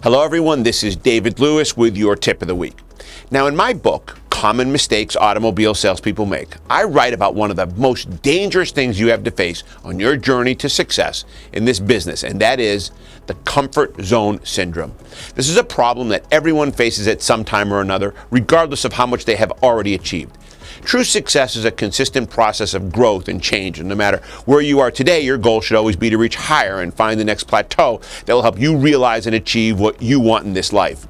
Hello everyone, this is David Lewis with your tip of the week. Now in my book, Common Mistakes Automobile Salespeople Make, I write about one of the most dangerous things you have to face on your journey to success in this business, and that is the comfort zone syndrome. This is a problem that everyone faces at some time or another, regardless of how much they have already achieved. True success is a consistent process of growth and change, and no matter where you are today, your goal should always be to reach higher and find the next plateau that will help you realize and achieve what you want in this life.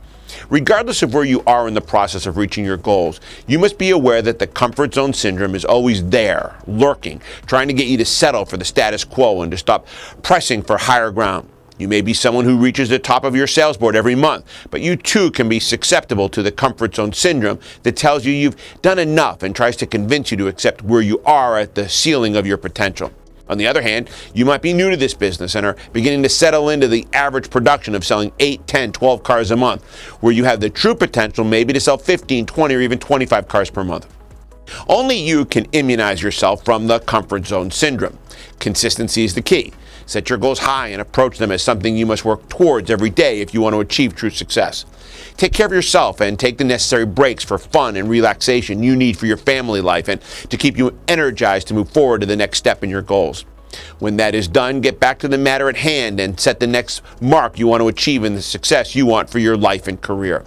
Regardless of where you are in the process of reaching your goals, you must be aware that the comfort zone syndrome is always there, lurking, trying to get you to settle for the status quo and to stop pressing for higher ground. You may be someone who reaches the top of your sales board every month, but you too can be susceptible to the comfort zone syndrome that tells you you've done enough and tries to convince you to accept where you are at the ceiling of your potential. On the other hand, you might be new to this business and are beginning to settle into the average production of selling 8, 10, 12 cars a month, where you have the true potential maybe to sell 15, 20, or even 25 cars per month. Only you can immunize yourself from the comfort zone syndrome. Consistency is the key. Set your goals high and approach them as something you must work towards every day if you want to achieve true success. Take care of yourself and take the necessary breaks for fun and relaxation you need for your family life and to keep you energized to move forward to the next step in your goals. When that is done, get back to the matter at hand and set the next mark you want to achieve in the success you want for your life and career.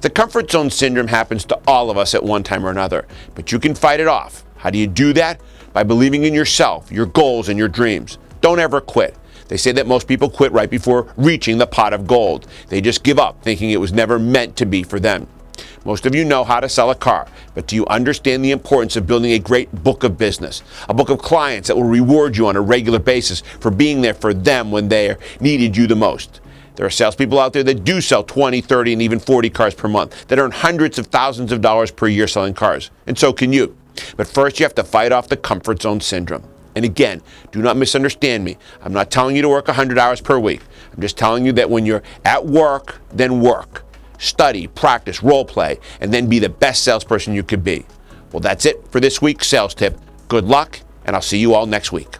The comfort zone syndrome happens to all of us at one time or another, but you can fight it off. How do you do that? By believing in yourself, your goals, and your dreams. Don't ever quit. They say that most people quit right before reaching the pot of gold. They just give up, thinking it was never meant to be for them. Most of you know how to sell a car, but do you understand the importance of building a great book of business? A book of clients that will reward you on a regular basis for being there for them when they needed you the most. There are salespeople out there that do sell 20, 30, and even 40 cars per month, that earn hundreds of thousands of dollars per year selling cars. And so can you. But first you have to fight off the comfort zone syndrome. And again, do not misunderstand me. I'm not telling you to work 100 hours per week. I'm just telling you that when you're at work, then work. Study, practice, role play, and then be the best salesperson you could be. Well, that's it for this week's sales tip. Good luck, and I'll see you all next week.